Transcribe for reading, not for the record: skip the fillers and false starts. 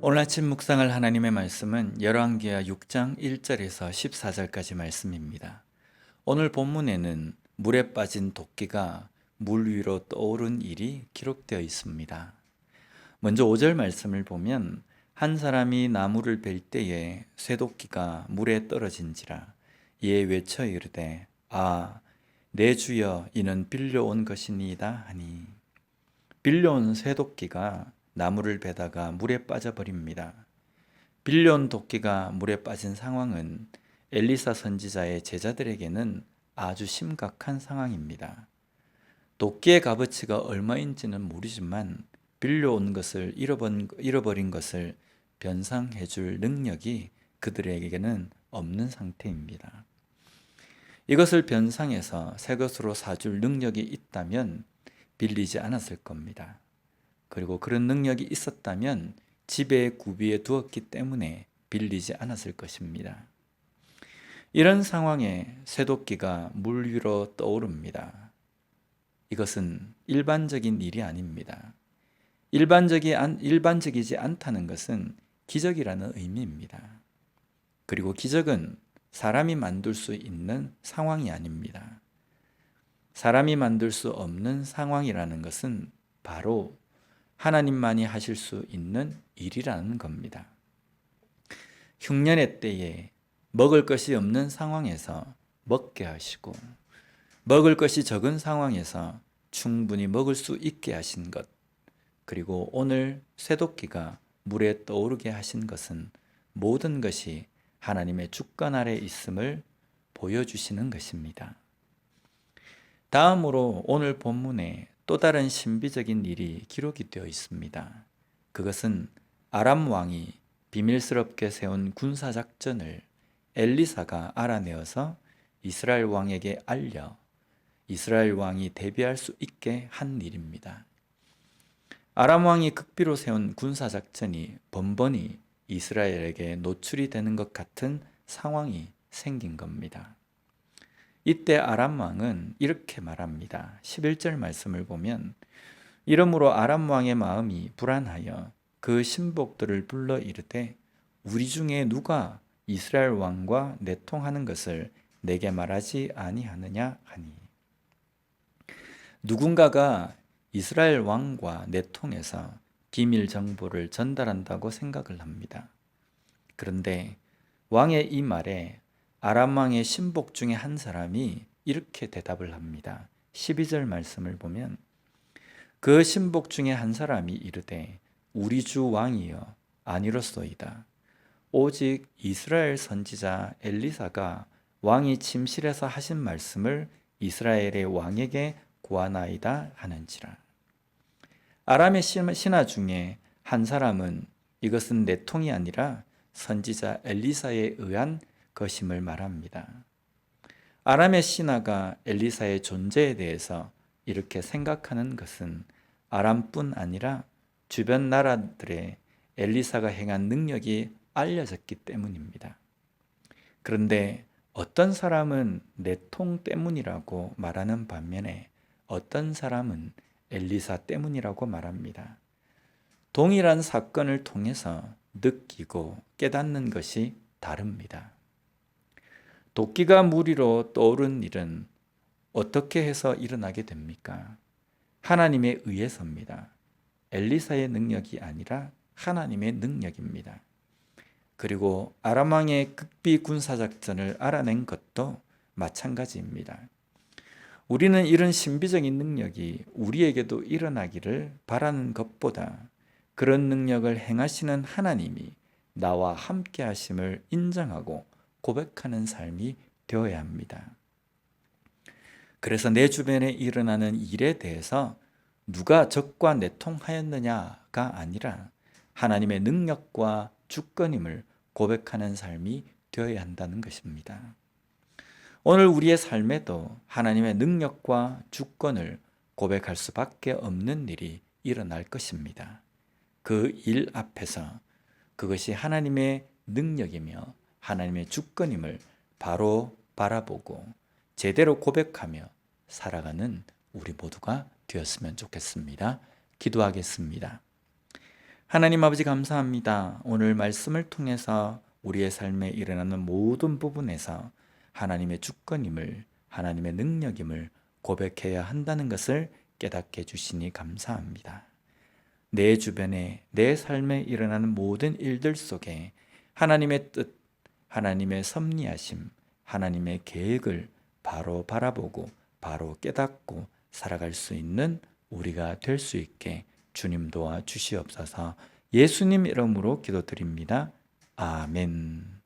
오늘 아침 묵상할 하나님의 말씀은 열왕기하 6장 1절에서 14절까지 말씀입니다. 오늘 본문에는 물에 빠진 도끼가 물 위로 떠오른 일이 기록되어 있습니다. 먼저 5절 말씀을 보면 한 사람이 나무를 벨 때에 쇠도끼가 물에 떨어진지라 이에 외쳐 이르되 내 주여 이는 빌려온 것이니이다 하니, 빌려온 쇠도끼가 나무를 베다가 물에 빠져버립니다. 빌려온 도끼가 물에 빠진 상황은 엘리사 선지자의 제자들에게는 아주 심각한 상황입니다. 도끼의 값어치가 얼마인지는 모르지만 빌려온 것을 잃어버린 것을 변상해 줄 능력이 그들에게는 없는 상태입니다. 이것을 변상해서 새 것으로 사줄 능력이 있다면 빌리지 않았을 겁니다. 그리고 그런 능력이 있었다면 집에 구비해 두었기 때문에 빌리지 않았을 것입니다. 이런 상황에 쇠도끼가 물 위로 떠오릅니다. 이것은 일반적인 일이 아닙니다. 일반적이지 않다는 것은 기적이라는 의미입니다. 그리고 기적은 사람이 만들 수 있는 상황이 아닙니다. 사람이 만들 수 없는 상황이라는 것은 바로 하나님만이 하실 수 있는 일이라는 겁니다. 흉년의 때에 먹을 것이 없는 상황에서 먹게 하시고, 먹을 것이 적은 상황에서 충분히 먹을 수 있게 하신 것, 그리고 오늘 쇠도끼가 물에 떠오르게 하신 것은 모든 것이 하나님의 주권 아래 있음을 보여주시는 것입니다. 다음으로 오늘 본문에 또 다른 신비적인 일이 기록이 되어 있습니다. 그것은 아람 왕이 비밀스럽게 세운 군사작전을 엘리사가 알아내어서 이스라엘 왕에게 알려 이스라엘 왕이 대비할 수 있게 한 일입니다. 아람 왕이 극비로 세운 군사작전이 번번이 이스라엘에게 노출이 되는 것 같은 상황이 생긴 겁니다. 이때 아람 왕은 이렇게 말합니다. 11절 말씀을 보면, 이러므로 아람 왕의 마음이 불안하여 그 신복들을 불러 이르되 우리 중에 누가 이스라엘 왕과 내통하는 것을 내게 말하지 아니하느냐 하니, 누군가가 이스라엘 왕과 내통해서 비밀 정보를 전달한다고 생각을 합니다. 그런데 왕의 이 말에 아람 왕의 신복 중에 한 사람이 이렇게 대답을 합니다. 12절 말씀을 보면, 그 신복 중에 한 사람이 이르되 우리 주 왕이여 아니로소이다. 오직 이스라엘 선지자 엘리사가 왕이 침실에서 하신 말씀을 이스라엘의 왕에게 구하나이다 하는지라. 아람의 신하 중에 한 사람은 이것은 내통이 아니라 선지자 엘리사에 의한 것임을 말합니다. 아람의 신하가 엘리사의 존재에 대해서 이렇게 생각하는 것은 아람뿐 아니라 주변 나라들의 엘리사가 행한 능력이 알려졌기 때문입니다. 그런데 어떤 사람은 내통 때문이라고 말하는 반면에 어떤 사람은 엘리사 때문이라고 말합니다. 동일한 사건을 통해서 느끼고 깨닫는 것이 다릅니다. 도끼가 물 위로 떠오른 일은 어떻게 해서 일어나게 됩니까? 하나님에 의해서입니다. 엘리사의 능력이 아니라 하나님의 능력입니다. 그리고 아람 왕의 극비 군사작전을 알아낸 것도 마찬가지입니다. 우리는 이런 신비적인 능력이 우리에게도 일어나기를 바라는 것보다 그런 능력을 행하시는 하나님이 나와 함께 하심을 인정하고 고백하는 삶이 되어야 합니다. 그래서 내 주변에 일어나는 일에 대해서 누가 적과 내통하였느냐가 아니라 하나님의 능력과 주권임을 고백하는 삶이 되어야 한다는 것입니다. 오늘 우리의 삶에도 하나님의 능력과 주권을 고백할 수밖에 없는 일이 일어날 것입니다. 그 일 앞에서 그것이 하나님의 능력이며 하나님의 주권임을 바로 바라보고 제대로 고백하며 살아가는 우리 모두가 되었으면 좋겠습니다. 기도하겠습니다. 하나님 아버지 감사합니다. 오늘 말씀을 통해서 우리의 삶에 일어나는 모든 부분에서 하나님의 주권임을, 하나님의 능력임을 고백해야 한다는 것을 깨닫게 해주시니 감사합니다. 내 주변에, 내 삶에 일어나는 모든 일들 속에 하나님의 뜻, 하나님의 섭리하심, 하나님의 계획을 바로 바라보고 바로 깨닫고 살아갈 수 있는 우리가 될 수 있게 주님 도와 주시옵소서. 예수님 이름으로 기도드립니다. 아멘.